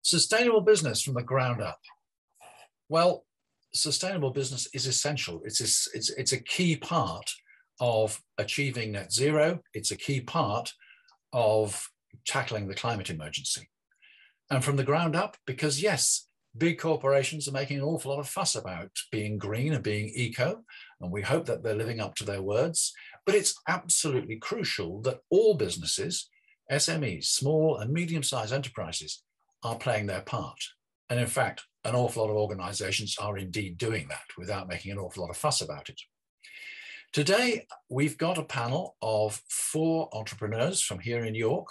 Sustainable business from the ground up. Well, sustainable business is essential. It's a key part of achieving net zero. It's a key part of tackling the climate emergency. And from the ground up, because yes, big corporations are making an awful lot of fuss about being green and being eco, and we hope that they're living up to their words. But it's absolutely crucial that all businesses, SMEs, small and medium-sized enterprises, are playing their part. And in fact, an awful lot of organizations are indeed doing that without making an awful lot of fuss about it. Today, we've got a panel of 4 entrepreneurs from here in York,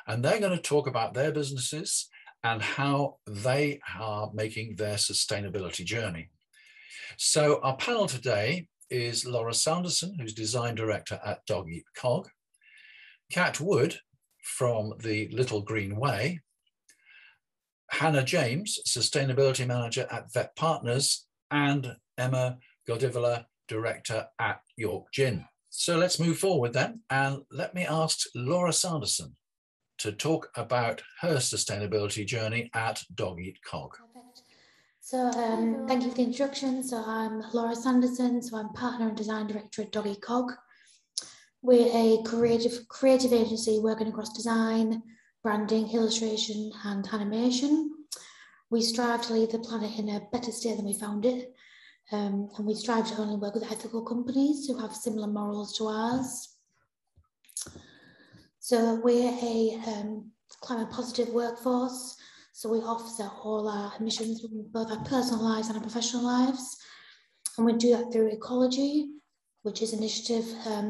and they're going to talk about their businesses and how they are making their sustainability journey. So our panel today is Laura Sanderson, who's Design Director at Dogeatcog, Kat Wood from the Little Green Way, Hannah James, Sustainability Manager at VetPartners, and Emma Godivala, Director at York Gin. So let's move forward then, and let me ask Laura Sanderson to talk about her sustainability journey at Dogeatcog. Perfect. So thank you for the introduction. So I'm Laura Sanderson, so I'm Partner and Design Director at Dogeatcog. We're a creative agency working across design, branding, illustration and animation. We strive to leave the planet in a better state than we found it. And we strive to only work with ethical companies who have similar morals to ours. So we're a climate positive workforce. So we offset all our emissions from both our personal lives and our professional lives. And we do that through ecology, which is an initiative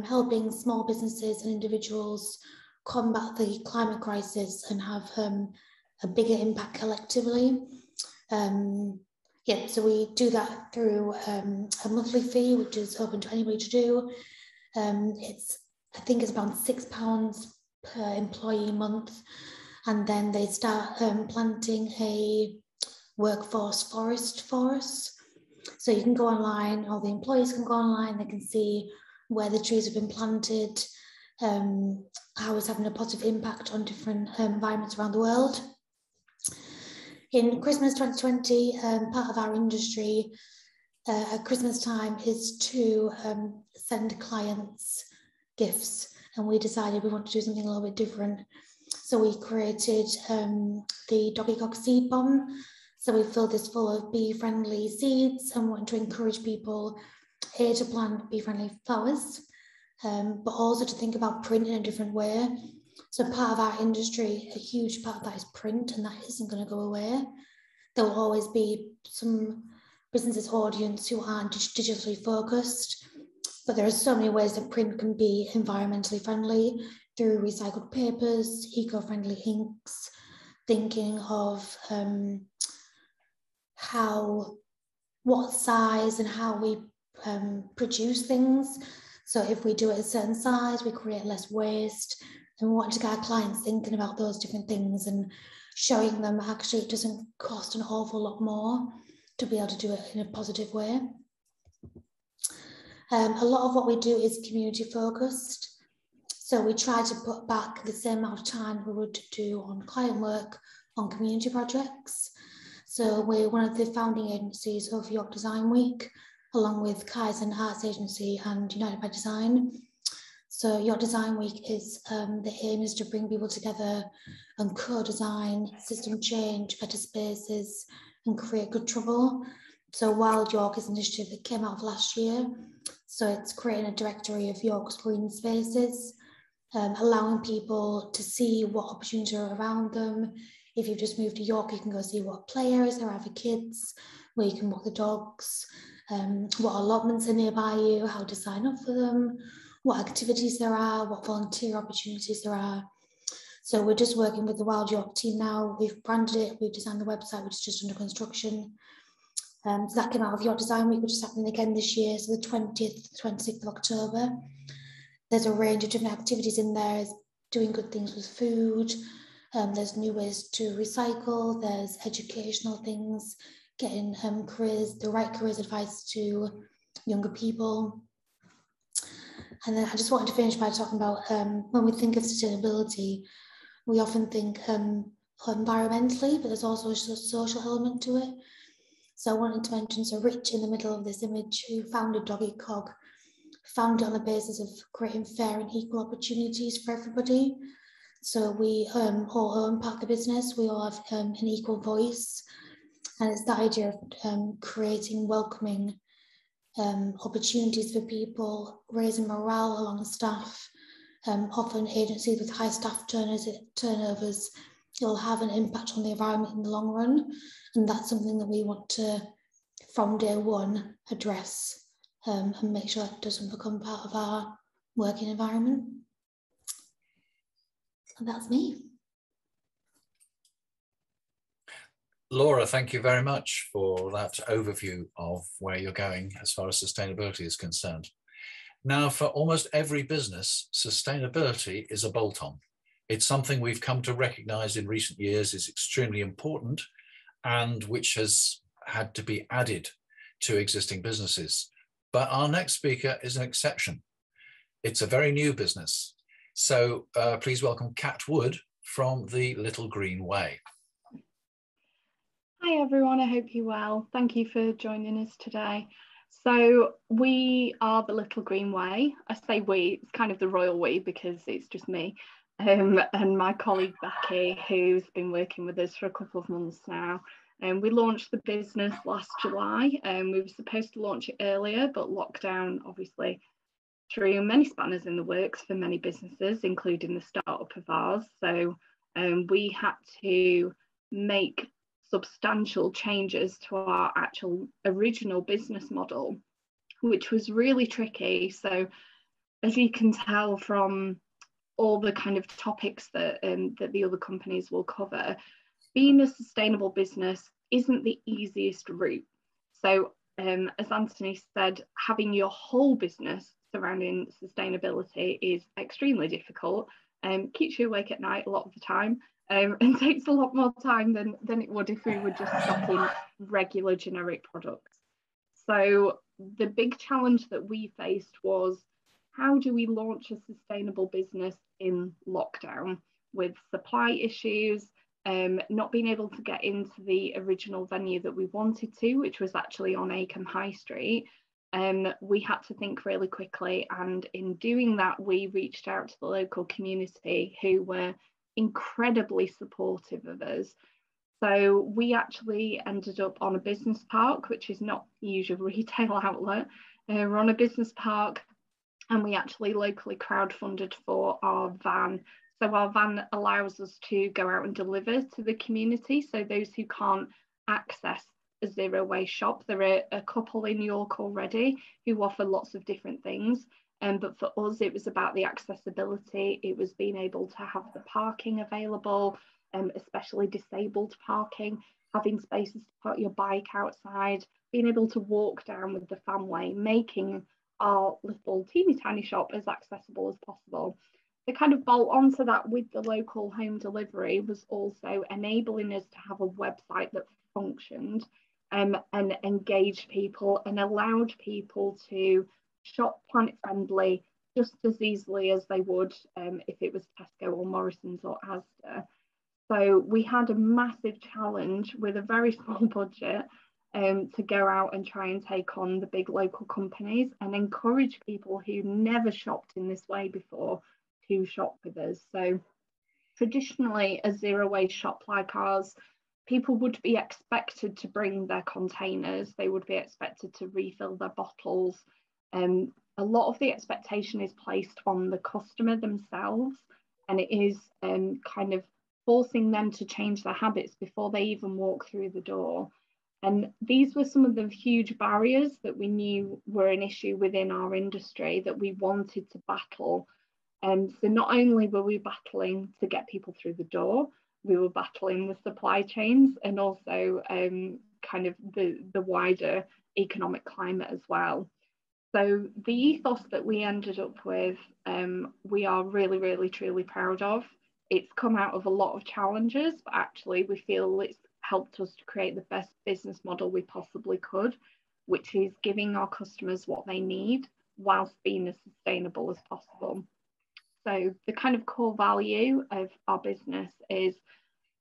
helping small businesses and individuals combat the climate crisis and have a bigger impact collectively. So we do that through a monthly fee, which is open to anybody to do. I think it's about £6 per employee month. And then they start planting a workforce forest for us. So you can go online, all the employees can go online, they can see where the trees have been planted, how it's having a positive impact on different environments around the world. In Christmas 2020, part of our industry at Christmas time is to send clients gifts, and we decided we want to do something a little bit different. So we created the Dogeatcog seed bomb. So we filled this full of bee-friendly seeds and want to encourage people here to plant bee-friendly flowers, but also to think about print in a different way. So part of our industry, a huge part of that is print, and that isn't going to go away. There will always be some businesses audience who aren't digitally focused, but there are so many ways that print can be environmentally friendly through recycled papers, eco-friendly inks, thinking of what size and how we produce things. So if we do it a certain size, we create less waste. And we want to get our clients thinking about those different things and showing them actually it doesn't cost an awful lot more to be able to do it in a positive way. A lot of what we do is community focused. So we try to put back the same amount of time we would do on client work on community projects. So we're one of the founding agencies of York Design Week, along with Kaizen Arts Agency and United by Design. So York Design Week is, the aim is to bring people together and co-design, system change, better spaces, and create good trouble. So Wild York is an initiative that came out of last year. So it's creating a directory of York's green spaces, allowing people to see what opportunities are around them. If you've just moved to York, you can go see what players there are for kids, where you can walk the dogs, what allotments are nearby you, how to sign up for them, what activities there are, what volunteer opportunities there are. So we're just working with the Wild York team now. We've branded it, we've designed the website, which is just under construction. So that came out of York Design Week, which is happening again this year, so the 20th to 26th of October. There's a range of different activities in there, doing good things with food. There's new ways to recycle, there's educational things, getting the right careers advice to younger people. And then I just wanted to finish by talking about when we think of sustainability, we often think environmentally, but there's also a social element to it. So I wanted to mention, so Rich in the middle of this image, who founded Dogeatcog, founded on the basis of creating fair and equal opportunities for everybody. So we all own part of the business, we all have an equal voice, and it's the idea of creating welcoming opportunities for people, raising morale along the staff. Often agencies with high staff turnovers, it'll have an impact on the environment in the long run, and that's something that we want to, from day one, address and make sure it doesn't become part of our working environment. And that's me. Laura, thank you very much for that overview of where you're going as far as sustainability is concerned. Now, for almost every business, sustainability is a bolt-on. It's something we've come to recognize in recent years is extremely important and which has had to be added to existing businesses. But our next speaker is an exception. It's a very new business. So please welcome Kat Wood from the Little Green Way. Hi everyone, I hope you're well. Thank you for joining us today. So we are the Little Green Way. I say we, it's kind of the royal we because it's just me and my colleague Becky, who's been working with us for a couple of months now. And we launched the business last July, and we were supposed to launch it earlier, but lockdown obviously threw many spanners in the works for many businesses, including the startup of ours. So we had to make substantial changes to our actual original business model, which was really tricky. So as you can tell from all the kind of topics that the other companies will cover, being a sustainable business isn't the easiest route. So as Anthony said, having your whole business surrounding sustainability is extremely difficult, keeps you awake at night a lot of the time, and takes a lot more time than it would if we were just stocking regular generic products. So the big challenge that we faced was, how do we launch a sustainable business in lockdown with supply issues, not being able to get into the original venue that we wanted to, which was actually on Acomb High Street. We had to think really quickly, and in doing that we reached out to the local community, who were incredibly supportive of us. So we actually ended up on a business park, which is not the usual retail outlet. We're on a business park, and we actually locally crowdfunded for our van. So our van allows us to go out and deliver to the community. So those who can't access a zero waste shop, there are a couple in York already who offer lots of different things. But for us, it was about the accessibility. It was being able to have the parking available, especially disabled parking, having spaces to put your bike outside, being able to walk down with the family, making our little teeny tiny shop as accessible as possible. The kind of bolt onto that with the local home delivery was also enabling us to have a website that functioned and engaged people and allowed people to shop planet friendly just as easily as they would if it was Tesco or Morrison's or Asda. So we had a massive challenge with a very small budget to go out and try and take on the big local companies and encourage people who never shopped in this way before to shop with us. So traditionally, a zero waste shop like ours, people would be expected to bring their containers, they would be expected to refill their bottles. A lot of the expectation is placed on the customer themselves, and it is kind of forcing them to change their habits before they even walk through the door. And these were some of the huge barriers that we knew were an issue within our industry that we wanted to battle. So not only were we battling to get people through the door, we were battling the supply chains and also kind of the wider economic climate as well. So the ethos that we ended up with, we are really, really, truly proud of. It's come out of a lot of challenges, but actually we feel it's helped us to create the best business model we possibly could, which is giving our customers what they need whilst being as sustainable as possible. So the kind of core value of our business is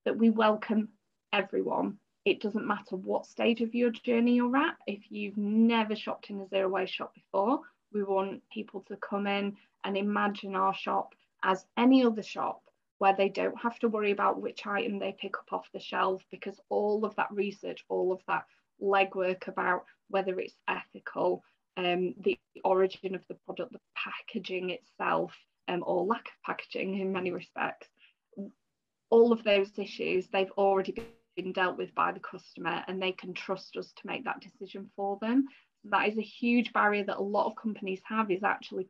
that we welcome everyone. It doesn't matter what stage of your journey you're at. If you've never shopped in a zero waste shop before, we want people to come in and imagine our shop as any other shop, where they don't have to worry about which item they pick up off the shelf, because all of that research, all of that legwork about whether it's ethical, the origin of the product, the packaging itself, or lack of packaging in many respects, all of those issues, they've already been dealt with by the customer, and they can trust us to make that decision for them. That is a huge barrier that a lot of companies have, is actually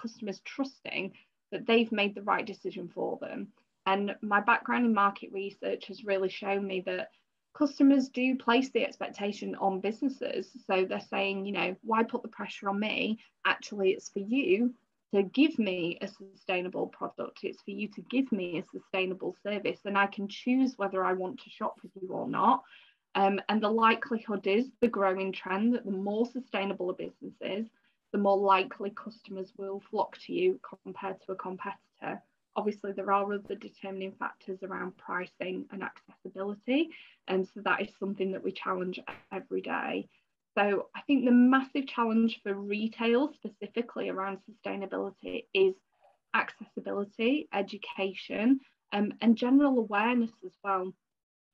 customers trusting that they've made the right decision for them. And my background in market research has really shown me that customers do place the expectation on businesses. So they're saying, you know, why put the pressure on me? Actually, it's for you to give me a sustainable product. It's for you to give me a sustainable service, and I can choose whether I want to shop with you or not. And the likelihood is, the growing trend, that the more sustainable a business is, the more likely customers will flock to you compared to a competitor. Obviously, there are other determining factors around pricing and accessibility, and so that is something that we challenge every day. So I think the massive challenge for retail specifically around sustainability is accessibility, education, and general awareness as well.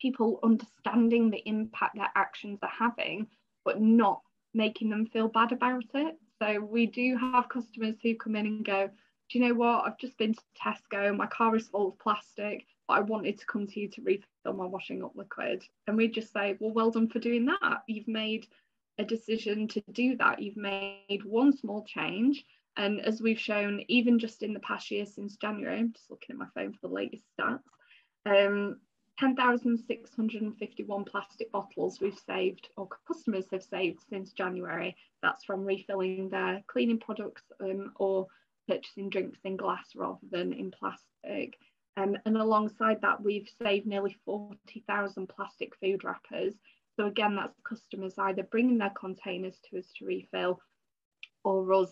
People understanding the impact their actions are having, but not making them feel bad about it. So we do have customers who come in and go, do you know what, I've just been to Tesco, my car is full of plastic, but I wanted to come to you to refill my washing up liquid. And we just say, well done for doing that. You've made a decision to do that. You've made one small change. And as we've shown, even just in the past year since January, I'm just looking at my phone for the latest stats, 10,651 plastic bottles we've saved, or customers have saved since January. That's from refilling their cleaning products or purchasing drinks in glass rather than in plastic. And alongside that, we've saved nearly 40,000 plastic food wrappers. So again, that's customers either bringing their containers to us to refill, or us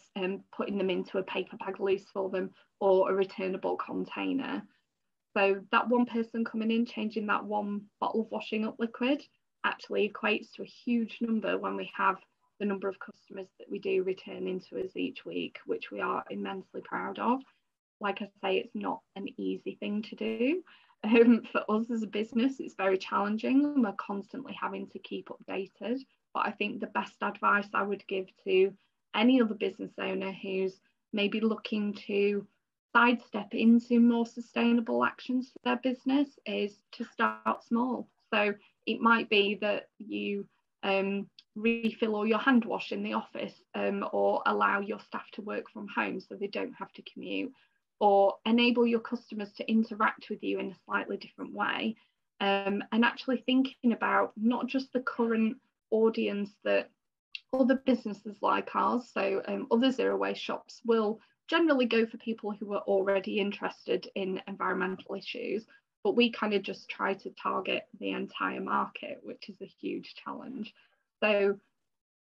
putting them into a paper bag loose for them, or a returnable container. So that one person coming in, changing that one bottle of washing up liquid, actually equates to a huge number when we have the number of customers that we do return into us each week, which we are immensely proud of. Like I say, it's not an easy thing to do. For us as a business, it's very challenging, and we're constantly having to keep updated. But I think the best advice I would give to any other business owner who's maybe looking to sidestep into more sustainable actions for their business is to start small. So it might be that you refill all your hand wash in the office, or allow your staff to work from home so they don't have to commute, or enable your customers to interact with you in a slightly different way, and actually thinking about not just the current audience that other businesses like ours, so other zero waste shops will generally go for people who are already interested in environmental issues, but we kind of just try to target the entire market, which is a huge challenge. So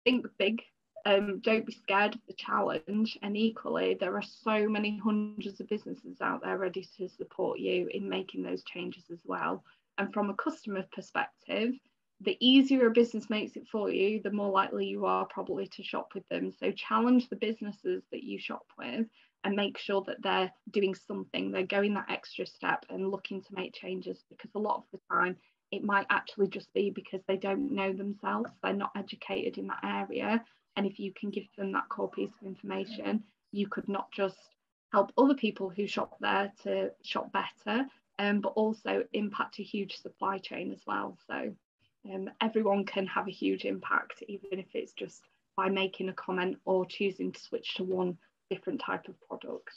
think big, don't be scared of the challenge, and equally there are so many hundreds of businesses out there ready to support you in making those changes as well. And from a customer perspective, the easier a business makes it for you, the more likely you are probably to shop with them. So challenge the businesses that you shop with and make sure that they're doing something, they're going that extra step and looking to make changes, because a lot of the time it might actually just be because they don't know themselves, they're not educated in that area. And if you can give them that core piece of information, you could not just help other people who shop there to shop better, but also impact a huge supply chain as well. So everyone can have a huge impact, even if it's just by making a comment or choosing to switch to one different type of product.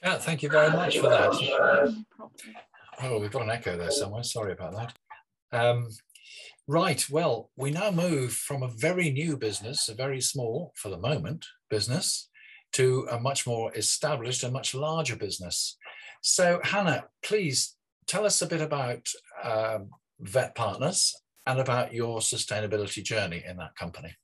Kat, thank you very much for that. No problem. Oh, we've got an echo there somewhere. Sorry about that. Right. Well, we now move from a very new business, a very small, for the moment, business, to a much more established and much larger business. So, Hannah, please tell us a bit about VetPartners and about your sustainability journey in that company.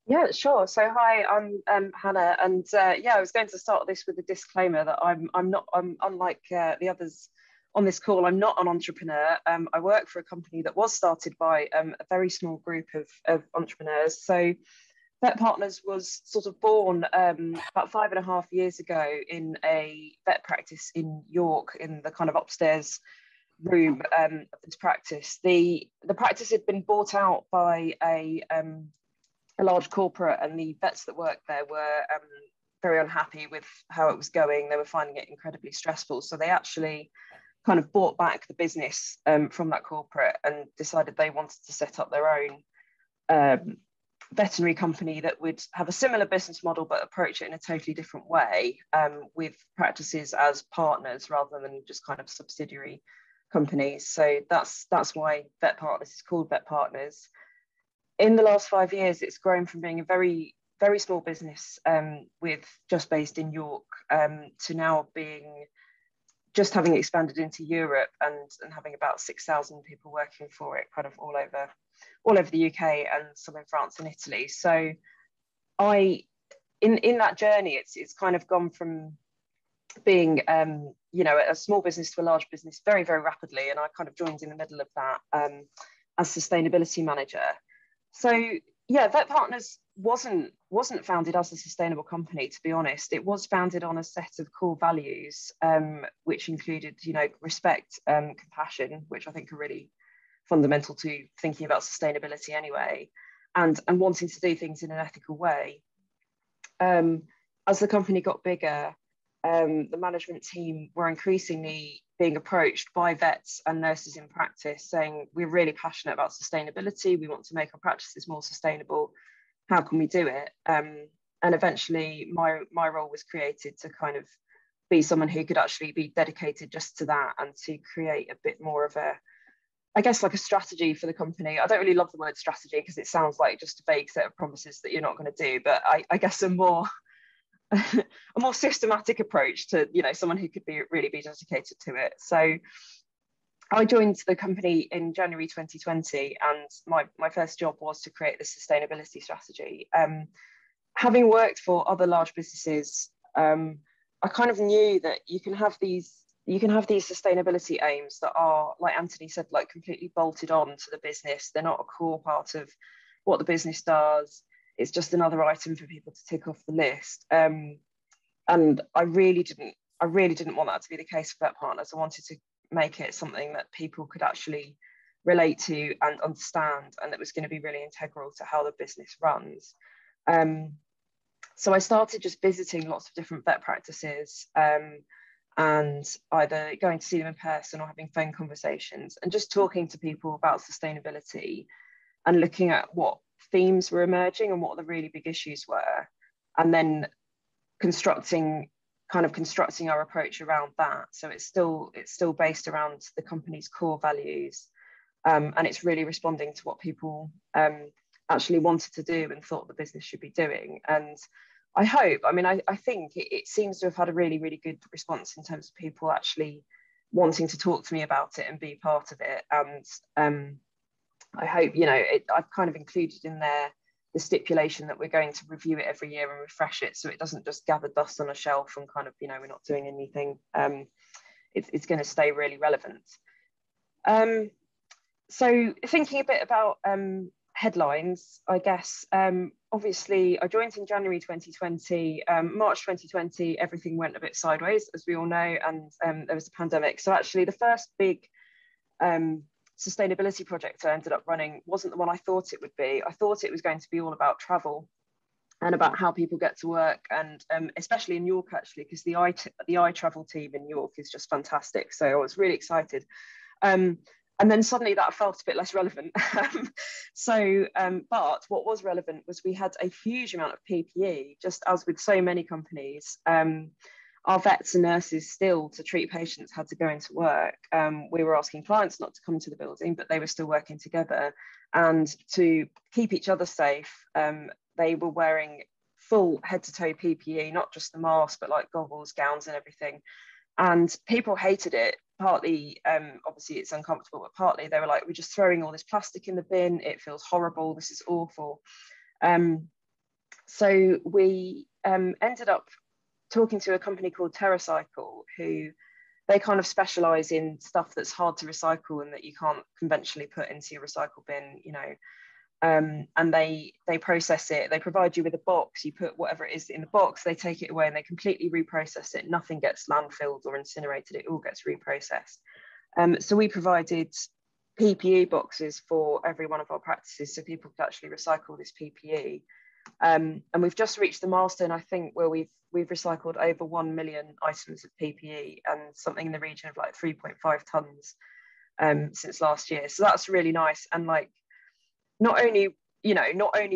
Yeah, sure. So hi, I'm Hannah, and yeah, I was going to start this with a disclaimer that I'm unlike the others on this call. I'm not an entrepreneur. I work for a company that was started by a very small group of entrepreneurs. So VetPartners was sort of born about 5.5 years ago in a vet practice in York, in the kind of upstairs room of this practice. The practice had been bought out by a large corporate, and the vets that worked there were very unhappy with how it was going. They were finding it incredibly stressful. So they actually kind of bought back the business from that corporate and decided they wanted to set up their own veterinary company that would have a similar business model but approach it in a totally different way, with practices as partners rather than just kind of subsidiary companies. So that's why VetPartners is called VetPartners. In the last 5 years, it's grown from being a very, very small business with just based in York to now being just having expanded into Europe and having about 6,000 people working for it, kind of all over the UK and some in France and Italy. So in that journey, it's kind of gone from being a small business to a large business very, very rapidly, and I kind of joined in the middle of that as sustainability manager. So yeah, VetPartners wasn't founded as a sustainable company, to be honest. It was founded on a set of core values, which included, respect, compassion, which I think are really fundamental to thinking about sustainability anyway, and wanting to do things in an ethical way. As the company got bigger, the management team were increasingly being approached by vets and nurses in practice saying, we're really passionate about sustainability. We want to make our practices more sustainable. How can we do it? And eventually my role was created to kind of be someone who could actually be dedicated just to that and to create a bit more of like a strategy for the company. I don't really love the word strategy because it sounds like just a vague set of promises that you're not going to do, but I guess a more systematic approach to, someone who could really be dedicated to it. So I joined the company in January 2020, and my first job was to create the sustainability strategy. Having worked for other large businesses, I kind of knew that you can have these sustainability aims that are, like Anthony said, like completely bolted on to the business. They're not a core part of what the business does. It's just another item for people to tick off the list. And I really didn't want that to be the case for VetPartners. I wanted to make it something that people could actually relate to and understand, and that was going to be really integral to how the business runs. So I started just visiting lots of different vet practices, and either going to see them in person or having phone conversations and just talking to people about sustainability and looking at what themes were emerging and what the really big issues were, and then constructing our approach around that. So it's still based around the company's core values, and it's really responding to what people actually wanted to do and thought the business should be doing. And I think it seems to have had a really, really good response in terms of people actually wanting to talk to me about it and be part of it. And I hope, I've kind of included in there the stipulation that we're going to review it every year and refresh it, so it doesn't just gather dust on a shelf and kind of, we're not doing anything. It's going to stay really relevant. So thinking a bit about headlines, I guess, obviously I joined in January 2020, March 2020, everything went a bit sideways, as we all know, and there was a pandemic. So actually the first big sustainability project I ended up running wasn't the one I thought it would be. I thought it was going to be all about travel and about how people get to work, and especially in York, actually, because the iTravel team in York is just fantastic. So I was really excited. And then suddenly that felt a bit less relevant. But what was relevant was we had a huge amount of PPE, just as with so many companies. Our vets and nurses still, to treat patients, had to go into work. We were asking clients not to come to the building, but they were still working together. And to keep each other safe, they were wearing full head-to-toe PPE, not just the mask, but like goggles, gowns and everything. And people hated it. Partly, obviously it's uncomfortable, but partly they were like, we're just throwing all this plastic in the bin. It feels horrible. This is awful. So we ended up talking to a company called TerraCycle, who they kind of specialize in stuff that's hard to recycle and that you can't conventionally put into your recycle bin, you know. And they process it. They provide you with a box. You put whatever it is in the box, they take it away and they completely reprocess it. Nothing gets landfilled or incinerated. It all gets reprocessed. So we provided PPE boxes for every one of our practices so people could actually recycle this PPE. And we've just reached the milestone, I think, where we've recycled over 1 million items of PPE and something in the region of like 3.5 tons since last year. So that's really nice. And like, not only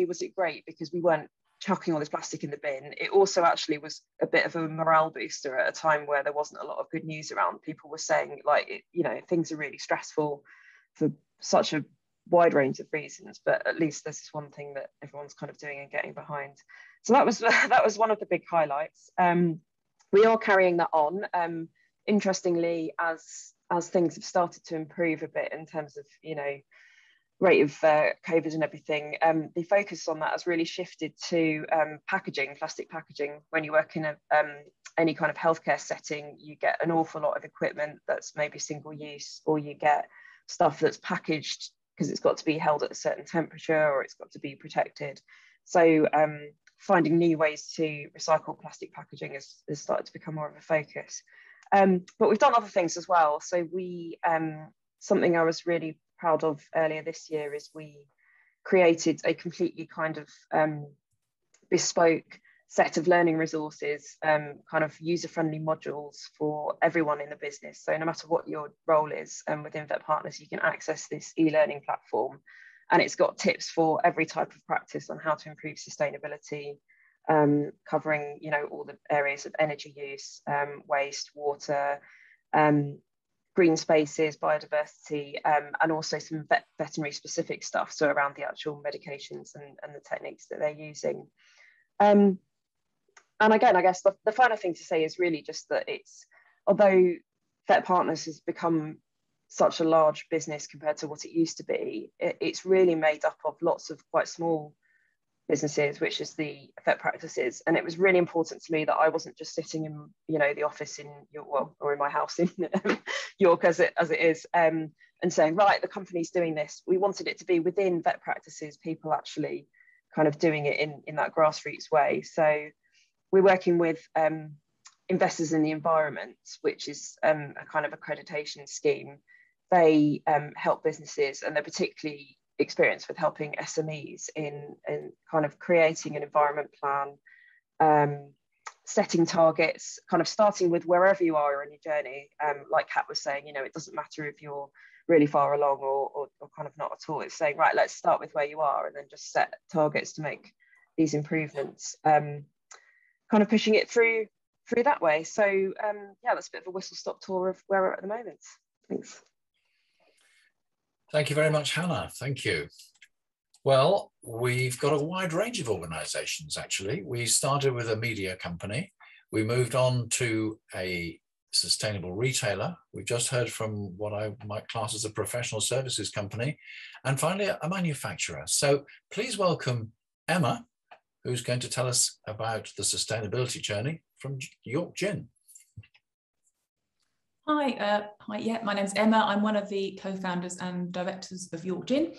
was it great because we weren't chucking all this plastic in the bin, it also actually was a bit of a morale booster at a time where there wasn't a lot of good news around. People were saying like, things are really stressful for such a wide range of reasons, but at least this is one thing that everyone's kind of doing and getting behind. So that was one of the big highlights. We are carrying that on. Interestingly, as things have started to improve a bit in terms of, rate of COVID and everything, the focus on that has really shifted to packaging, plastic packaging. When you work in any kind of healthcare setting, you get an awful lot of equipment that's maybe single use, or you get stuff that's packaged because it's got to be held at a certain temperature or it's got to be protected. So finding new ways to recycle plastic packaging has started to become more of a focus. But we've done other things as well. So we, something I was really proud of earlier this year is we created a completely kind of bespoke set of learning resources, kind of user-friendly modules for everyone in the business. So no matter what your role is within VetPartners, you can access this e-learning platform, and it's got tips for every type of practice on how to improve sustainability, covering all the areas of energy use, waste, water, green spaces, biodiversity, and also some veterinary specific stuff, so around the actual medications and the techniques that they're using. And again, I guess the final thing to say is really just that although VetPartners has become such a large business compared to what it used to be, it's really made up of lots of quite small businesses, which is the vet practices. And it was really important to me that I wasn't just sitting in the office in York, or in my house in York as it is, and saying, right, the company's doing this. We wanted it to be within vet practices, people actually kind of doing it in that grassroots way. So we're working with Investors in the Environment, which is a kind of accreditation scheme. They help businesses, and they're particularly experienced with helping SMEs in kind of creating an environment plan, setting targets, kind of starting with wherever you are in your journey. Like Kat was saying, it doesn't matter if you're really far along or kind of not at all. It's saying, right, let's start with where you are and then just set targets to make these improvements, kind of pushing it through that way. So yeah, that's a bit of a whistle-stop tour of where we're at the moment. Thanks. Thank you very much, Hannah. Thank you. Well, we've got a wide range of organisations, actually. We started with a media company. We moved on to a sustainable retailer. We've just heard from what I might class as a professional services company. And finally, a manufacturer. So please welcome Emma, who's going to tell us about the sustainability journey from York Gin. Hi, yeah, my name's Emma. I'm one of the co-founders and directors of York Gin.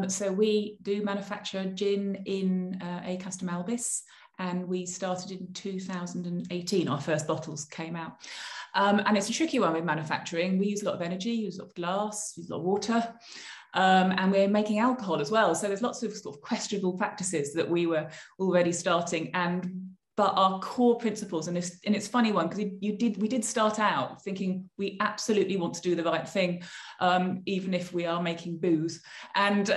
So we do manufacture gin in a custom albis, and we started in 2018. Our first bottles came out. And it's a tricky one with manufacturing. We use a lot of energy, use a lot of glass, use a lot of water. And we're making alcohol as well. So there's lots of sort of questionable practices that we were already starting. But our core principles, and it's funny one, because we did start out thinking we absolutely want to do the right thing, even if we are making booze. And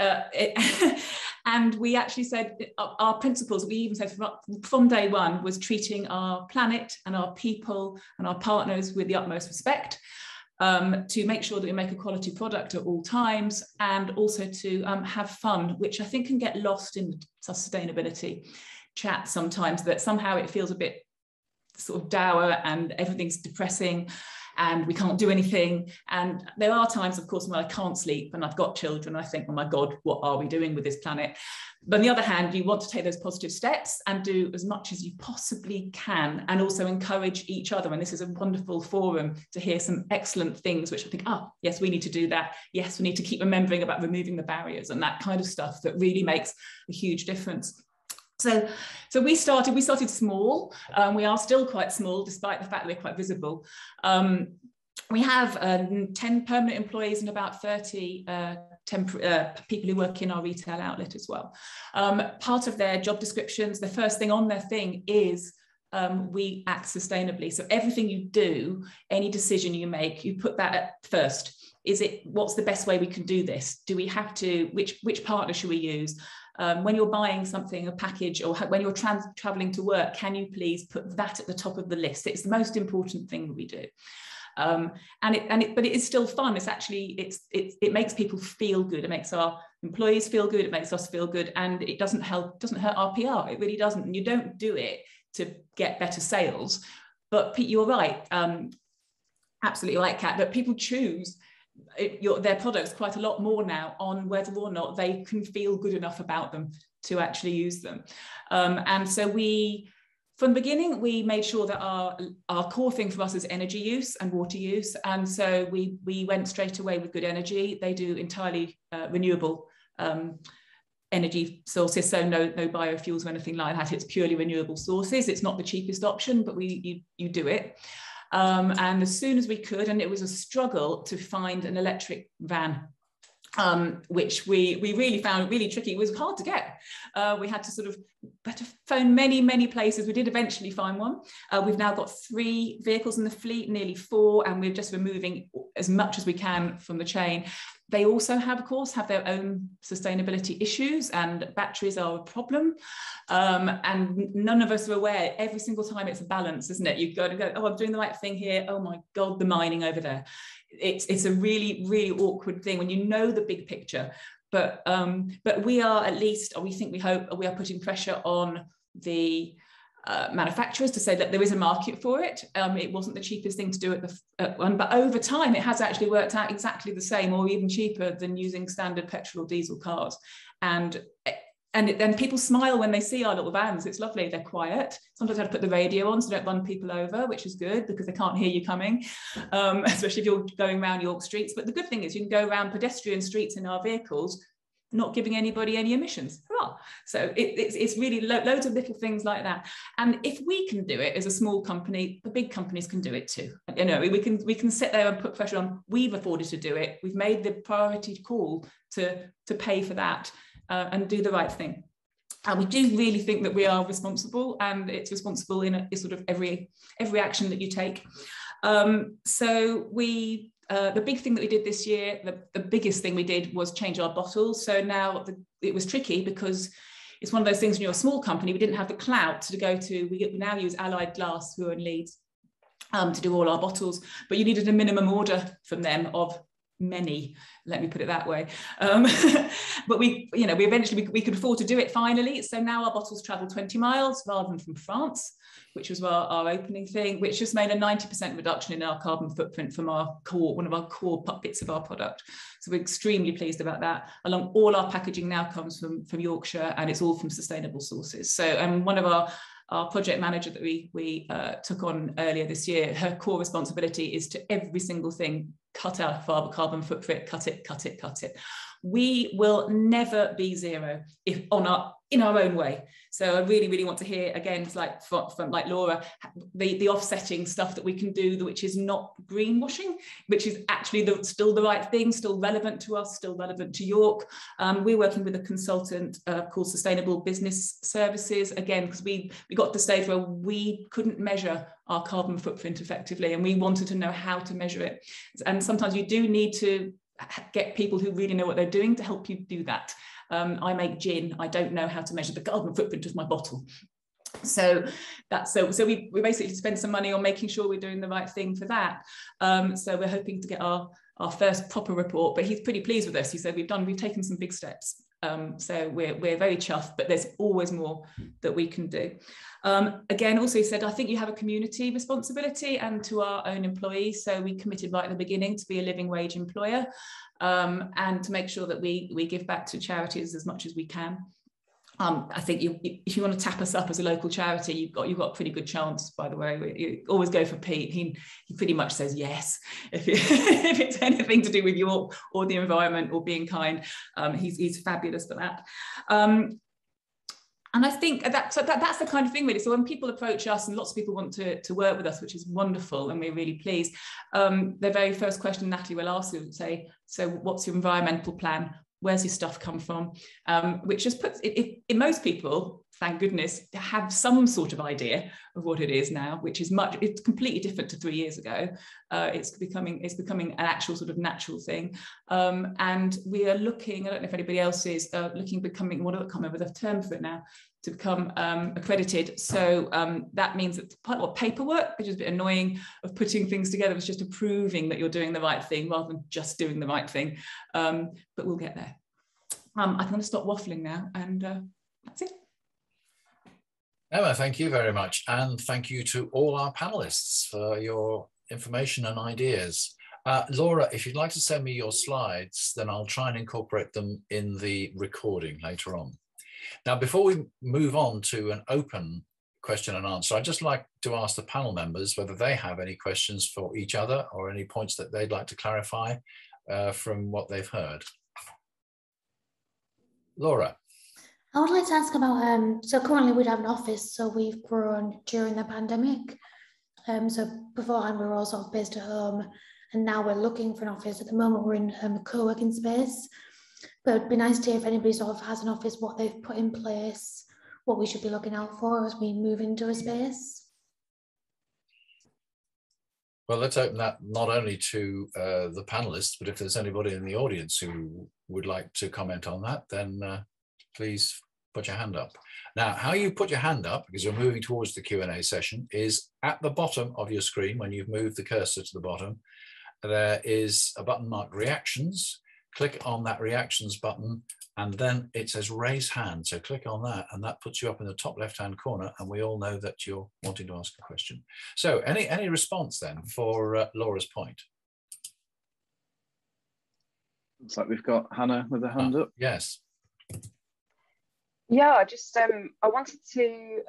and we actually said our principles, we even said from day one, was treating our planet and our people and our partners with the utmost respect, to make sure that we make a quality product at all times, and also to have fun, which I think can get lost in sustainability chat sometimes, that somehow it feels a bit sort of dour and everything's depressing. and we can't do anything. And there are times, of course, when I can't sleep and I've got children, I think, oh my God, what are we doing with this planet? But on the other hand, you want to take those positive steps and do as much as you possibly can, and also encourage each other. And this is a wonderful forum to hear some excellent things, which I think, oh, yes, we need to do that. Yes, we need to keep remembering about removing the barriers and that kind of stuff that really makes a huge difference. So we started small. We are still quite small, despite the fact that we're quite visible. We have 10 permanent employees and about 30 people who work in our retail outlet as well. Part of their job descriptions, the first thing on their thing is we act sustainably. So everything you do, any decision you make, you put that at first. What's the best way we can do this? Do we have to, which partner should we use? When you're buying something, a package, or when you're traveling to work, can you please put that at the top of the list? It's the most important thing that we do. But it is still fun. It's actually, it makes people feel good. It makes our employees feel good. It makes us feel good, and it doesn't hurt our PR. It really doesn't. And you don't do it to get better sales. But you're right, absolutely right, Kat, that people choose their products quite a lot more now on whether or not they can feel good enough about them to actually use them. And so from the beginning, we made sure that our core thing for us is energy use and water use. And so we went straight away with Good Energy. They do entirely renewable energy sources, so no biofuels or anything like that. It's purely renewable sources. It's not the cheapest option, but you do it. And as soon as we could, and it was a struggle to find an electric van, which we really found really tricky. It was hard to get. We had to phone many places. We did eventually find one. We've now got 3 vehicles in the fleet, nearly 4, and we're just removing as much as we can from the chain. They also have, of course, their own sustainability issues, and batteries are a problem. And none of us are aware. Every single time it's a balance, isn't it? You've got to go, oh, I'm doing the right thing here. Oh my God, the mining over there. It's a really, really awkward thing when you know the big picture. But we are, at least, or we hope, we are putting pressure on the manufacturers to say that there is a market for it. It wasn't the cheapest thing to do at one, but over time it has actually worked out exactly the same or even cheaper than using standard petrol or diesel cars. And then people smile when they see our little vans. It's lovely. They're quiet. Sometimes I have to put the radio on so don't run people over, which is good because they can't hear you coming, especially if you're going around York streets. But the good thing is you can go around pedestrian streets in our vehicles, not giving anybody any emissions. Hurrah. So it's really loads of little things like that. And if we can do it as a small company, the big companies can do it too. You know, we can sit there and put pressure on. We've afforded to do it. We've made the priority call to pay for that and do the right thing. And we do really think that we are responsible, and it's responsible in sort of every action that you take. So the big thing that we did this year, the biggest thing we did was change our bottles. So now it was tricky because it's one of those things when you're a small company, we didn't have the clout to go to. We now use Allied Glass, who are in Leeds, to do all our bottles, but you needed a minimum order from them of many, let me put it that way. But we eventually could afford to do it finally. So now our bottles travel 20 miles rather than from France, which was our opening thing, which just made a 90% reduction in our carbon footprint from one of our core bits of our product. So we're extremely pleased about that. All our packaging now comes from Yorkshire, and it's all from sustainable sources. So one of our project manager that we took on earlier this year, her core responsibility is to every single thing, cut out our carbon footprint, cut it. We will never be zero in our own way. So I really, really want to hear, again, it's like from like Laura, the offsetting stuff that we can do, which is not greenwashing, which is actually still the right thing, still relevant to us, still relevant to York. We're working with a consultant called Sustainable Business Services, again, because we got to the stage where we couldn't measure our carbon footprint effectively, and we wanted to know how to measure it. And sometimes you do need to get people who really know what they're doing to help you do that. I make gin. I don't know how to measure the carbon footprint of my bottle. So we basically spend some money on making sure we're doing the right thing for that. So we're hoping to get our first proper report, but he's pretty pleased with us. He said we've taken some big steps. So we're very chuffed, but there's always more that we can do. Again, also said, I think you have a community responsibility and to our own employees. So we committed right at the beginning to be a living wage employer, and to make sure that we give back to charities as much as we can. I think if you want to tap us up as a local charity, you've got a pretty good chance, by the way. You always go for Pete. He pretty much says yes. If it's anything to do with you or the environment or being kind, he's fabulous for that. And I think that's the kind of thing, really. So when people approach us, and lots of people want to work with us, which is wonderful, and we're really pleased, their very first question Natalie will ask you, say, so what's your environmental plan? Where's your stuff come from? Which just puts it, most people, thank goodness, have some sort of idea of what it is now, which is it's completely different to 3 years ago. It's becoming an actual sort of natural thing. And we are looking, I don't know if anybody else is becoming, what do I come up with a term for it now, to become accredited. So that means that part of paperwork, which is a bit annoying, of putting things together, is just approving that you're doing the right thing rather than just doing the right thing. But we'll get there. I'm going to stop waffling now, and that's it. Emma, thank you very much. And thank you to all our panelists for your information and ideas. Laura, if you'd like to send me your slides, then I'll try and incorporate them in the recording later on. Now, before we move on to an open question and answer, I'd just like to ask the panel members whether they have any questions for each other or any points that they'd like to clarify from what they've heard. Laura. I would like to ask about, so currently we have an office, so we've grown during the pandemic. So beforehand we were all sort of based at home, and now we're looking for an office. At the moment we're in a co-working space, but it'd be nice to hear if anybody sort of has an office, what they've put in place, what we should be looking out for as we move into a space. Well, let's open that not only to the panelists, but if there's anybody in the audience who would like to comment on that, then please put your hand up. Now, how you put your hand up, because we're moving towards the Q&A session, is at the bottom of your screen. When you've moved the cursor to the bottom, there is a button marked reactions. Click on that reactions button, and then it says raise hand. So click on that, and that puts you up in the top left-hand corner, and we all know that you're wanting to ask a question. So any response then for Laura's point? Looks like we've got Hannah with a hand up. Yes. Yeah, I wanted to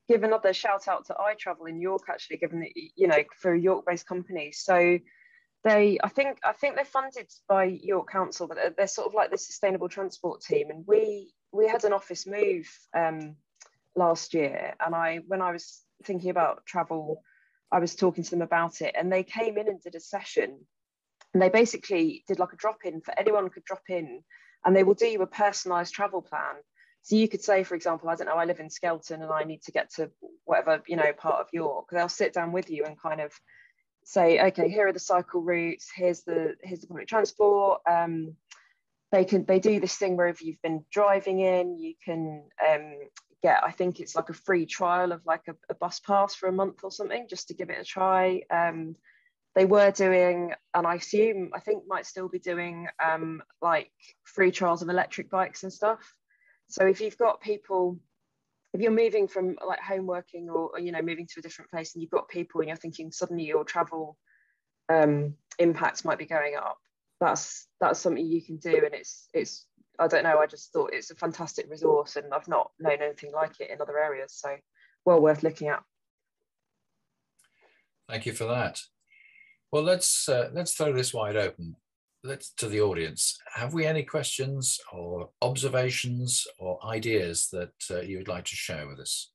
give another shout out to iTravel in York, actually, given that, you know, for a York-based company. So I think they're funded by York Council, but they're sort of like the sustainable transport team. And we had an office move last year, and when I was thinking about travel, I was talking to them about it, and they came in and did a session, and they basically did like a drop-in for anyone could drop in, and they will do you a personalised travel plan. So you could say, for example, I don't know, I live in Skelton and I need to get to whatever, you know, part of York. They'll sit down with you and kind of say, okay, here are the cycle routes, here's the public transport. They do this thing where if you've been driving in, you can get, I think it's like a free trial of like a bus pass for a month or something, just to give it a try. They were doing, and I think might still be doing, like free trials of electric bikes and stuff. So if you've got people, if you're moving from like home working or, you know, moving to a different place, and you've got people and you're thinking suddenly your travel impacts might be going up, that's something you can do. And it's I don't know, I just thought it's a fantastic resource, and I've not known anything like it in other areas, so well worth looking at. Thank you for that. Well, let's throw this wide open. To the audience. Have we any questions or observations or ideas that you would like to share with us?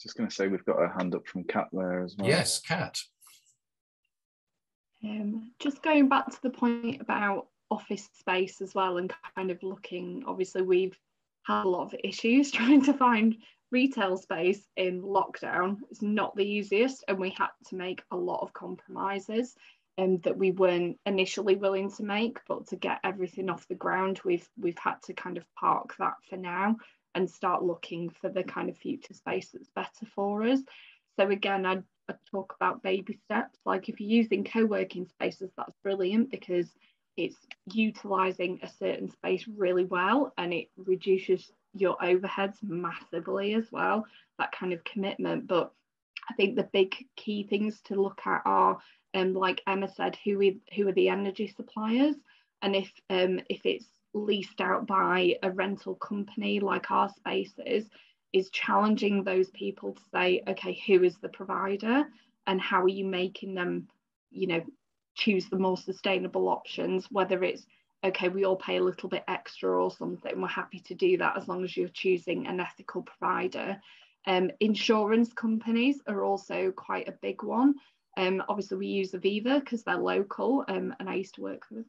Just going to say we've got a hand up from Kat there as well. Yes, Kat. Just going back to the point about office space as well, and kind of looking, obviously we've had a lot of issues trying to find retail space in lockdown. It's not the easiest, and we had to make a lot of compromises that we weren't initially willing to make, but to get everything off the ground, we've had to kind of park that for now and start looking for the kind of future space that's better for us. So again, I'd talk about baby steps. Like if you're using co-working spaces, that's brilliant, because it's utilising a certain space really well, and it reduces your overheads massively as well, that kind of commitment. But I think the big key things to look at are, like Emma said, who are the energy suppliers, and if it's leased out by a rental company like our spaces, is challenging those people to say, okay, who is the provider and how are you making them, you know, choose the more sustainable options, whether it's, okay, we all pay a little bit extra or something, we're happy to do that as long as you're choosing an ethical provider. Insurance companies are also quite a big one. Obviously we use Aviva because they're local, and I used to work with them.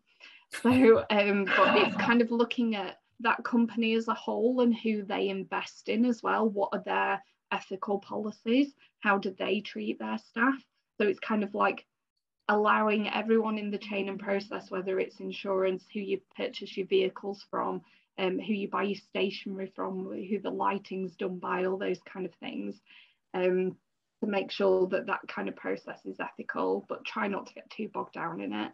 So, but it's kind of looking at that company as a whole and who they invest in as well. What are their ethical policies? How do they treat their staff? So it's kind of like allowing everyone in the chain and process, whether it's insurance, who you purchase your vehicles from, who you buy your stationery from, who the lighting's done by, all those kind of things, to make sure that that kind of process is ethical, but try not to get too bogged down in it.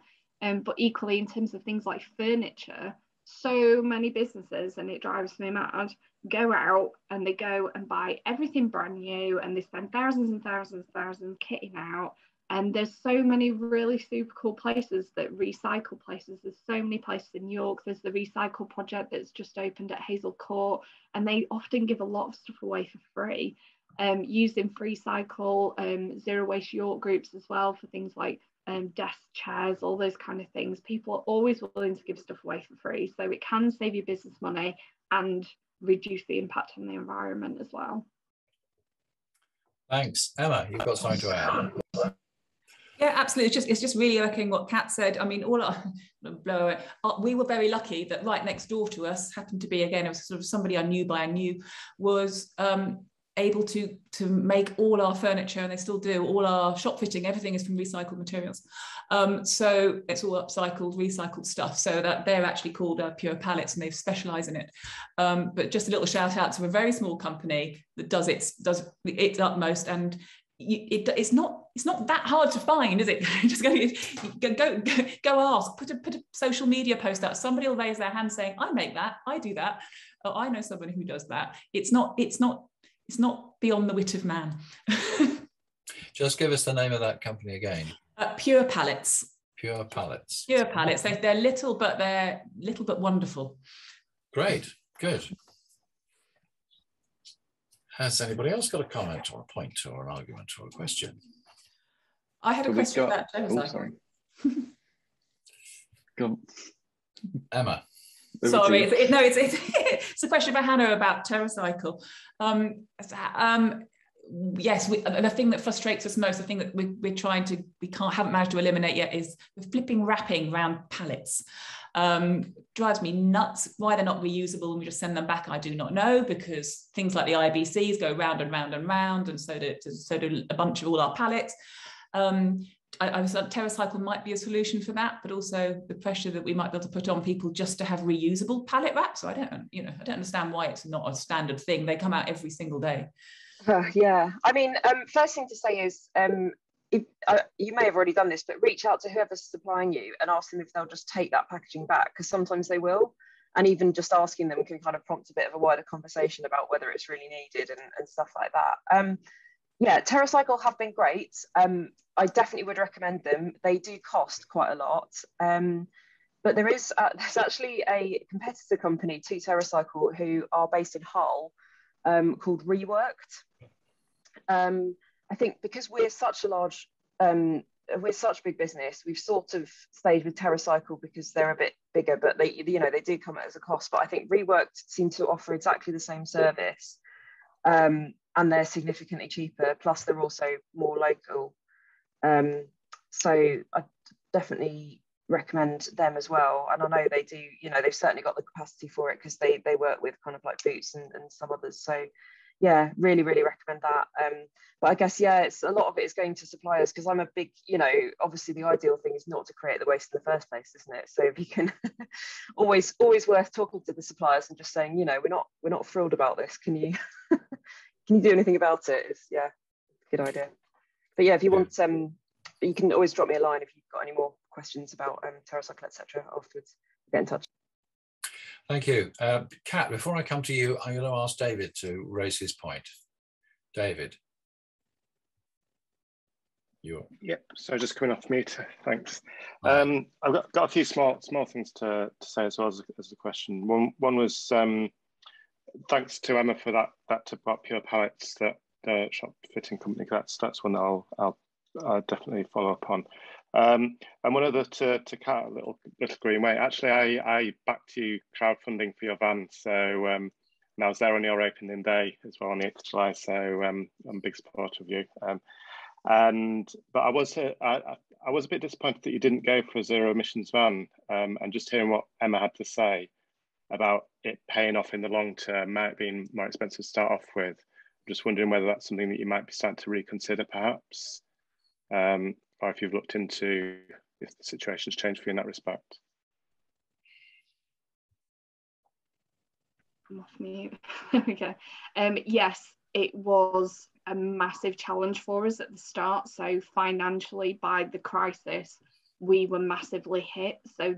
But equally, in terms of things like furniture, so many businesses, and it drives me mad, go out and they go and buy everything brand new, and they spend thousands and thousands and thousands kitting out. And there's so many really super cool places that recycle places. There's so many places in York. There's the Recycle Project that's just opened at Hazel Court, and they often give a lot of stuff away for free, using FreeCycle, Zero Waste York groups as well for things like desk chairs, all those kind of things. People are always willing to give stuff away for free, so it can save you business money and reduce the impact on the environment as well. Thanks. Emma, you've got something to add? Yeah, absolutely. It's just really echoing what Kat said. I mean, we were very lucky that right next door to us happened to be, again, it was sort of somebody I knew was able to make all our furniture, and they still do, all our shop fitting, everything is from recycled materials. So it's all upcycled, recycled stuff. So that they're actually called Pure Pallets, and they specialize in it. But just a little shout out to a very small company that does its utmost, and it's not that hard to find, is it? Just go ask, put a social media post out. Somebody will raise their hand saying, I make that, I do that, oh, I know somebody who does that. It's not beyond the wit of man. Just give us the name of that company again. Pure Pallets. Pure Pallets. Pure Pallets. They're little but wonderful. Great, good. Has anybody else got a comment or a point or an argument or a question? I had a question about TerraCycle. Oh, sorry. Go on. Emma. Sorry, it's a question for Hannah about TerraCycle. Yes, the thing that frustrates us most, the thing that haven't managed to eliminate yet, is the flipping wrapping around pallets. Drives me nuts. Why they're not reusable and we just send them back, I do not know, because things like the IBCs go round and round and round, and so do a bunch of all our pallets. I was like, TerraCycle might be a solution for that, but also the pressure that we might be able to put on people just to have reusable pallet wraps. So I don't understand why it's not a standard thing. They come out every single day. Yeah, I mean, first thing to say is, you may have already done this, but reach out to whoever's supplying you and ask them if they'll just take that packaging back, because sometimes they will. And even just asking them can kind of prompt a bit of a wider conversation about whether it's really needed and stuff like that. Yeah, TerraCycle have been great. I definitely would recommend them. They do cost quite a lot. But there's actually a competitor company to TerraCycle who are based in Hull, called Reworked. I think because we're such a big business, we've sort of stayed with TerraCycle because they're a bit bigger, but they do come at as a cost. But I think Reworked seem to offer exactly the same service. And they're significantly cheaper, plus they're also more local. So I definitely recommend them as well. And I know they do, they've certainly got the capacity for it, because they work with kind of like Boots and some others. So yeah, really, really recommend that. But I guess, yeah, it's a lot of it is going to suppliers, because I'm a big, obviously the ideal thing is not to create the waste in the first place, isn't it? So if you can, always worth talking to the suppliers and just saying, we're not thrilled about this. Can you do anything about it? It's, yeah, good idea. But yeah, if you want, you can always drop me a line if you've got any more questions. questions about TerraCycle, etc. afterwards, get in touch. Thank you. Kat, before I come to you, I'm going to ask David to raise his point. David. Yep. So just coming off mute. Thanks. I've got a few small things to say as well as a question. One was thanks to Emma for that tip about pure pallets, that the shop fitting company. That's one that I'll definitely follow up on. And one other to Kat, a little green way. Actually, I backed you crowdfunding for your van, so and I was there on your opening day as well on the 8th of July. So I'm a big supporter of you. But I was a bit disappointed that you didn't go for a zero emissions van. And just hearing what Emma had to say about it paying off in the long term, might be more expensive to start off with. I'm just wondering whether that's something that you might be starting to reconsider, perhaps, or if you've looked into if the situation's changed for you in that respect. I'm off mute. Okay. Yes, it was a massive challenge for us at the start. So financially, by the crisis, we were massively hit. So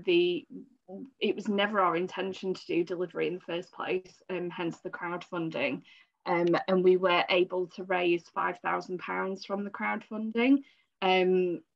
it was never our intention to do delivery in the first place, hence the crowdfunding. And we were able to raise £5,000 from the crowdfunding,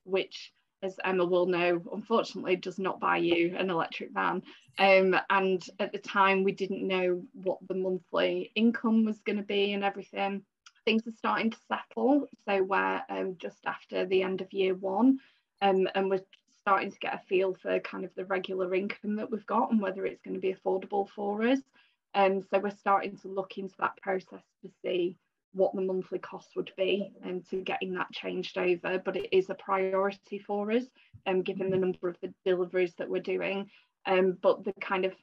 which, as Emma will know, unfortunately does not buy you an electric van. And at the time, we didn't know what the monthly income was going to be and everything. Things are starting to settle. So we're just after the end of year one, and we're starting to get a feel for kind of the regular income that we've got and whether it's going to be affordable for us. So we're starting to look into that process to see what the monthly cost would be and to getting that changed over. But it is a priority for us, given the number of the deliveries that we're doing. But the kind of,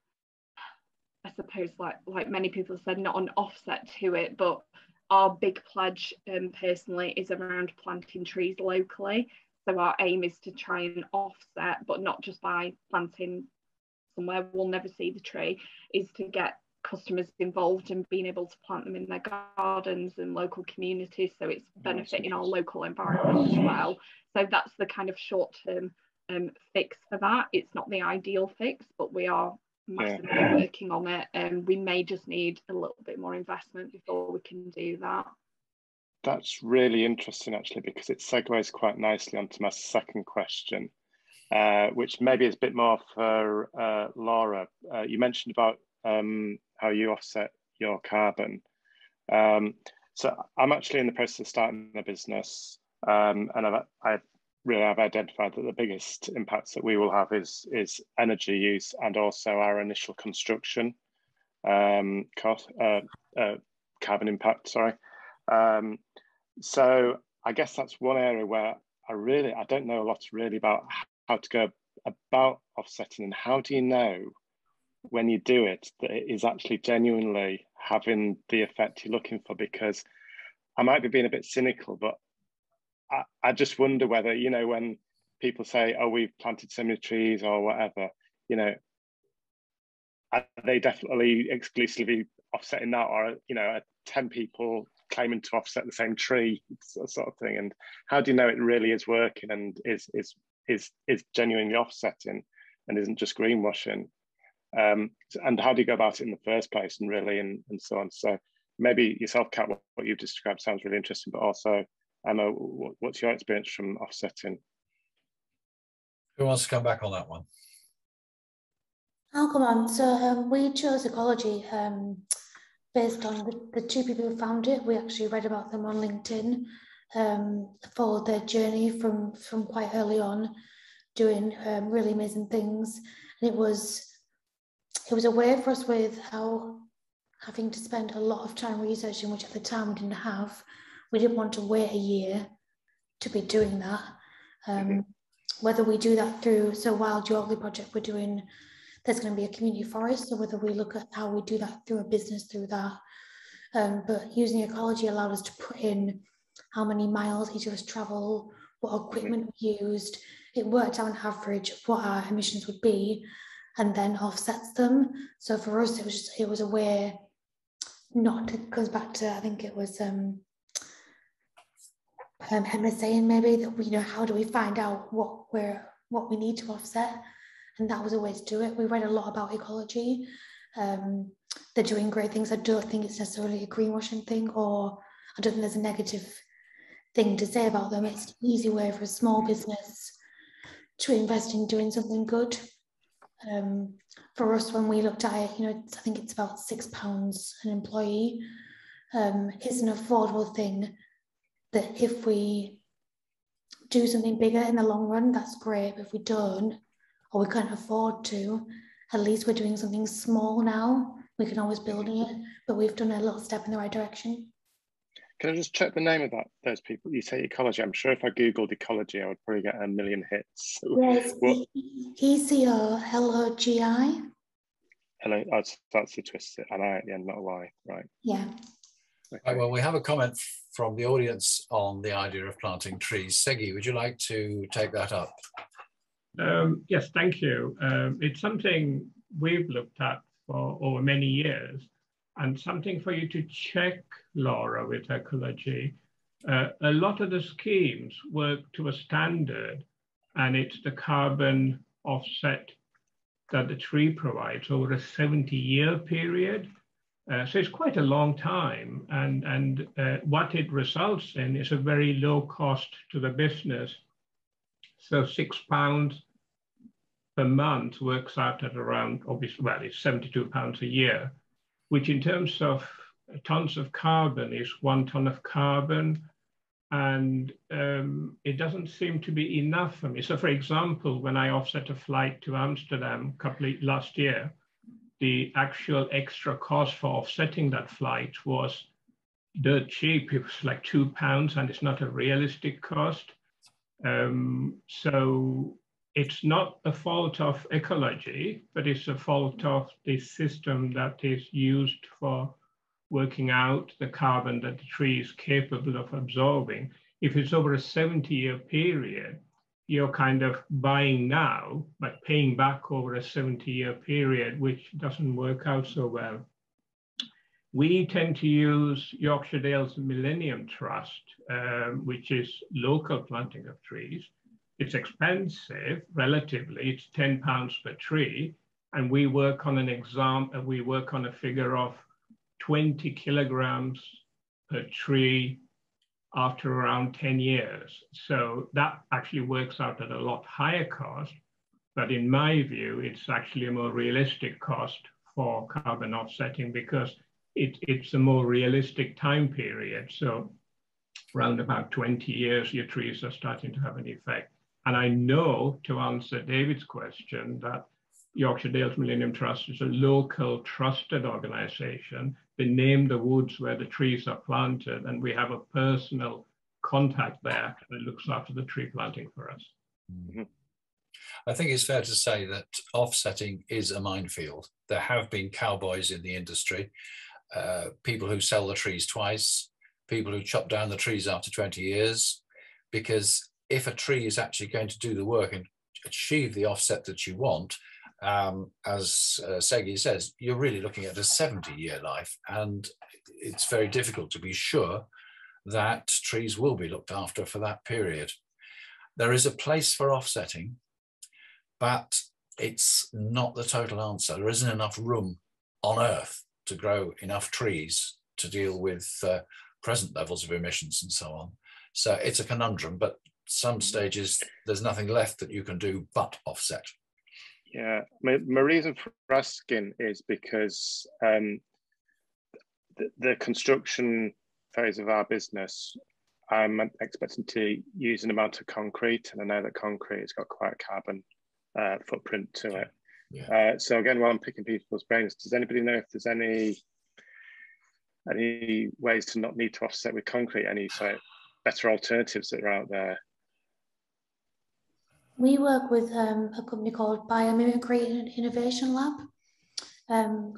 I suppose, like many people said, not an offset to it, but our big pledge personally is around planting trees locally. So our aim is to try and offset, but not just by planting somewhere we'll never see the tree, is to get customers involved and being able to plant them in their gardens and local communities, so it's benefiting our local environment as well. So that's the kind of short-term fix for that. It's not the ideal fix, but we are massively working on it, and we may just need a little bit more investment before we can do that. That's really interesting, actually, because it segues quite nicely onto my second question, which maybe is a bit more for Laura. You mentioned about how you offset your carbon. So I'm actually in the process of starting a business, and I've identified that the biggest impacts that we will have is energy use and also our initial construction cost, carbon impact. Sorry. So I guess that's one area where I don't know a lot really about how to go about offsetting, and how do you know when you do it that it is actually genuinely having the effect you're looking for? Because I might be being a bit cynical, but I just wonder whether, you know, when people say, oh, we've planted so many trees or whatever, you know, are they definitely exclusively offsetting that, or, you know, are 10 people claiming to offset the same tree, sort of thing? And how do you know it really is working and is genuinely offsetting and isn't just greenwashing? And how do you go about it in the first place, and really, and so on? So maybe yourself, Kat, what you've described sounds really interesting, but also, Emma, what's your experience from offsetting? Who wants to come back on that one? I'll come on. So we chose ecology based on the two people who found it. We actually read about them on LinkedIn, followed their journey from quite early on, doing really amazing things. And it was a way for us, with how having to spend a lot of time researching, which at the time we didn't have. We didn't want to wait a year to be doing that. Whether we do that through, so Wild Yorkley project we're doing, there's going to be a community forest, so whether we look at how we do that through a business through that. But using ecology allowed us to put in how many miles each of us travel, what equipment we used. It worked out on average what our emissions would be, and then offsets them. So for us, it was a way not to, goes back to, I think it was Emma saying maybe that, you know, how do we find out what what we need to offset, and that was a way to do it. We read a lot about ecology. They're doing great things. I don't think it's necessarily a greenwashing thing, or I don't think there's a negative thing to say about them. It's an easy way for a small business to invest in doing something good. For us, when we looked at it, I think it's about £6 an employee. It's an affordable thing that if we do something bigger in the long run, that's great. But if we don't, or we can't afford to, at least we're doing something small now. We can always build on it, but we've done a little step in the right direction. Can I just check the name of those people? You say ecology. I'm sure if I Googled ecology, I would probably get 1 million hits. Yes, ECOLOGI. Hello, that's the twist, an I at the end, not a Y, right? Yeah. Okay. Right, well, we have a comment from the audience on the idea of planting trees. Segi, would you like to take that up? Yes, thank you. It's something we've looked at for over many years, and something for you to check, Laura, with ecology. A lot of the schemes work to a standard, and it's the carbon offset that the tree provides over a 70-year period. So it's quite a long time, and what it results in is a very low cost to the business. So £6 per month works out at around, obviously, well, it's £72 a year, which in terms of tons of carbon is 1 ton of carbon. And it doesn't seem to be enough for me. So for example, when I offset a flight to Amsterdam last year, the actual extra cost for offsetting that flight was dirt cheap. It was like £2, and it's not a realistic cost. So it's not a fault of ecology, but it's a fault of the system that is used for working out the carbon that the tree is capable of absorbing. If it's over a 70-year period, you're kind of buying now, but paying back over a 70-year period, which doesn't work out so well. We tend to use Yorkshire Dales Millennium Trust, which is local planting of trees. It's expensive, relatively. It's £10 per tree, and we work on a figure of 20 kilograms per tree after around 10 years. So that actually works out at a lot higher cost, but in my view, it's actually a more realistic cost for carbon offsetting because it's a more realistic time period. So around about 20 years, your trees are starting to have an effect. And I know, to answer David's question, that Yorkshire Dales Millennium Trust is a local trusted organization. They name the woods where the trees are planted, and we have a personal contact there that looks after the tree planting for us. Mm-hmm. I think it's fair to say that offsetting is a minefield. There have been cowboys in the industry, people who sell the trees twice, people who chop down the trees after 20 years, because if a tree is actually going to do the work and achieve the offset that you want, as Segi says, you're really looking at a 70-year life, and it's very difficult to be sure that trees will be looked after for that period. There is a place for offsetting, but it's not the total answer. There isn't enough room on Earth to grow enough trees to deal with present levels of emissions and so on. So it's a conundrum, but some stages there's nothing left that you can do but offset. Yeah, my reason for asking is because the construction phase of our business, I'm expecting to use an amount of concrete, and I know that concrete has got quite a carbon footprint to it. Yeah. So again, while I'm picking people's brains, does anybody know if there's any ways to not need to offset with concrete, any sort of better alternatives that are out there? We work with a company called Biomimicry Innovation Lab.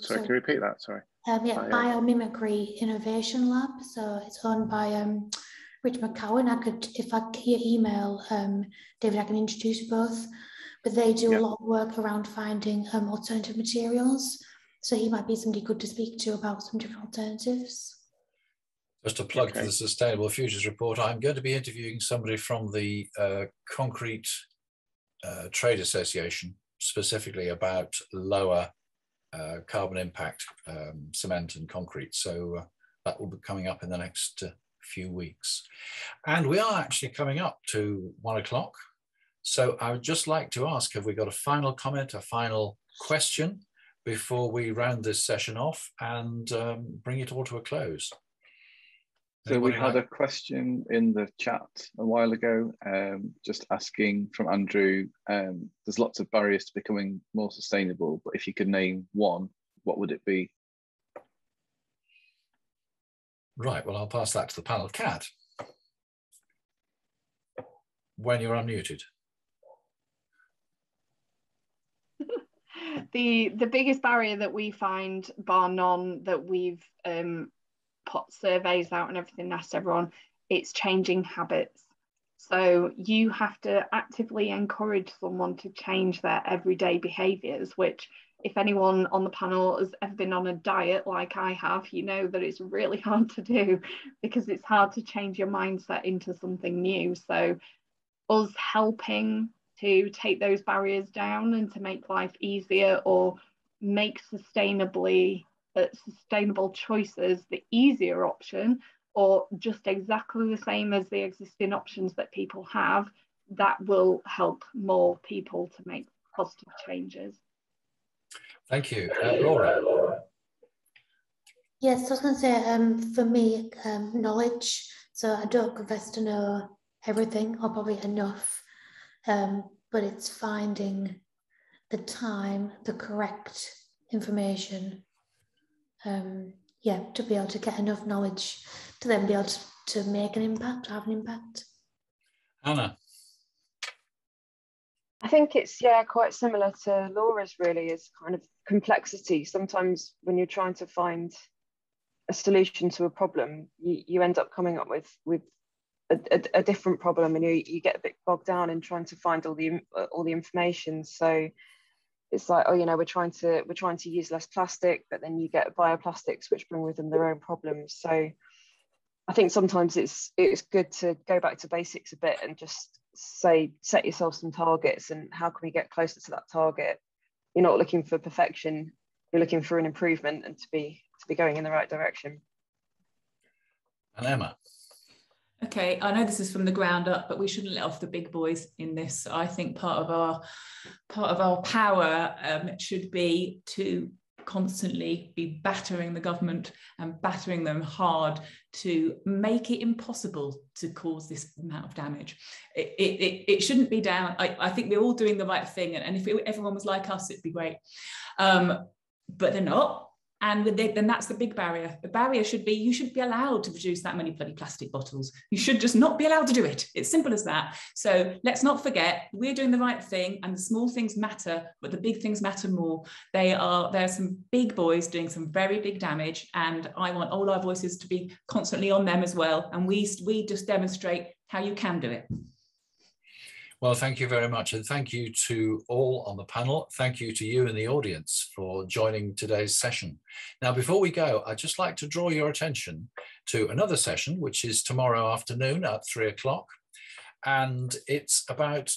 Sorry, can you repeat that? Sorry. Biomimicry Innovation Lab. So it's owned by Rich McCowan. If I get your email, David, I can introduce you both. But they do a lot of work around finding alternative materials. So he might be somebody good to speak to about some different alternatives. Just a plug for the Sustainable Futures Report. I'm going to be interviewing somebody from the concrete trade association specifically about lower carbon impact cement and concrete. So that will be coming up in the next few weeks. And we are actually coming up to 1 o'clock. So I would just like to ask, have we got a final comment, a final question before we round this session off and bring it all to a close? So we had a question in the chat a while ago, just asking from Andrew, there's lots of barriers to becoming more sustainable, but if you could name one, what would it be? Right, well, I'll pass that to the panel. Kat, when you're unmuted. The biggest barrier that we find, bar none, that we've put surveys out and everything, asked everyone, it's changing habits. So you have to actively encourage someone to change their everyday behaviours, which if anyone on the panel has ever been on a diet like I have, you know that it's really hard to do because it's hard to change your mindset into something new. So us helping to take those barriers down and to make life easier or make sustainable choices the easier option, or just exactly the same as the existing options that people have, that will help more people to make positive changes. Thank you. Laura. Yes, I was going to say, for me, knowledge. So I don't profess to know everything, or probably enough, but it's finding the time, the correct information, to be able to get enough knowledge to then be able to make an impact, have an impact. Anna. I think it's, quite similar to Laura's really, is kind of complexity. Sometimes when you're trying to find a solution to a problem, you end up coming up with a different problem, and you get a bit bogged down in trying to find all the information. So it's like, we're trying to use less plastic, but then you get bioplastics which bring with them their own problems. So I think sometimes it's good to go back to basics a bit and just set yourself some targets, and how can we get closer to that target? You're not looking for perfection, you're looking for an improvement and to be going in the right direction. And Emma. Okay, I know this is from the ground up, but we shouldn't let off the big boys in this. I think part of our power should be to constantly be battering the government and battering them hard to make it impossible to cause this amount of damage. It shouldn't be down. I think we're all doing the right thing, and if everyone was like us, it'd be great. But they're not. And then that's the big barrier. The barrier should be, you shouldn't be allowed to produce that many bloody plastic bottles. You should just not be allowed to do it. It's simple as that. So let's not forget, we're doing the right thing, and the small things matter, but the big things matter more. There are some big boys doing some very big damage, and I want all our voices to be constantly on them as well. And we just demonstrate how you can do it. Well, thank you very much. And thank you to all on the panel. Thank you to you in the audience for joining today's session. Now, before we go, I'd just like to draw your attention to another session, which is tomorrow afternoon at 3 o'clock. And it's about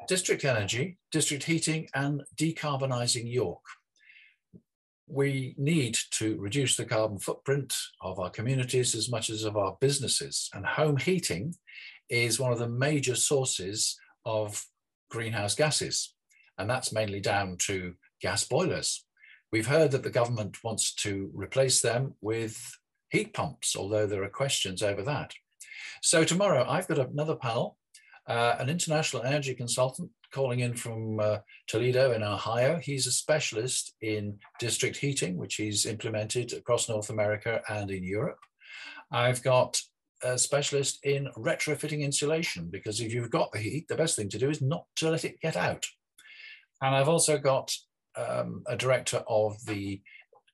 district energy, district heating, and decarbonising York. We need to reduce the carbon footprint of our communities as much as of our businesses. And home heating is one of the major sources of greenhouse gases, and that's mainly down to gas boilers. We've heard that the government wants to replace them with heat pumps, although there are questions over that. So tomorrow I've got another panel, an international energy consultant calling in from Toledo in Ohio. He's a specialist in district heating, which he's implemented across North America and in Europe. I've got a specialist in retrofitting insulation, because if you've got the heat, the best thing to do is not to let it get out. And I've also got a director of the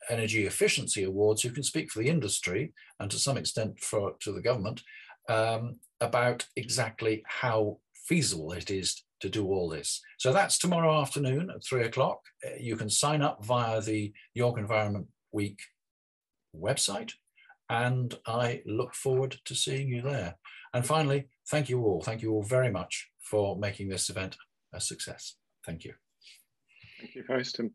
Energy Efficiency Awards who can speak for the industry and to some extent to the government about exactly how feasible it is to do all this. So that's tomorrow afternoon at 3 o'clock. You can sign up via the York Environment Week website, and I look forward to seeing you there. And finally, thank you all very much for making this event success. Thank you. Thank you for hosting.